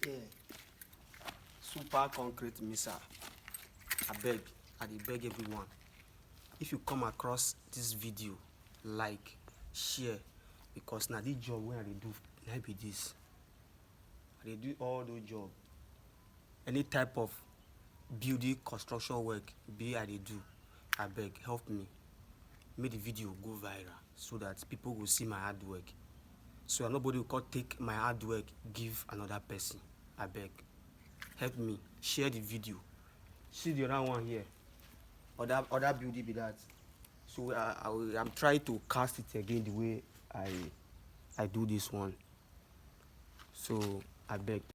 here. Super concrete mixer. I dey beg everyone. If you come across this video, like, share, because now this job wey I dey do, na be this. I dey do all those jobs. Any type of building construction work be I dey do. I beg, help me. Make the video go viral so that people will see my hard work. So nobody will take my hard work give another person. I beg, help me. Share the video. See the other one here. Other building be that. So I'm trying to cast it again the way I do this one. So I beg.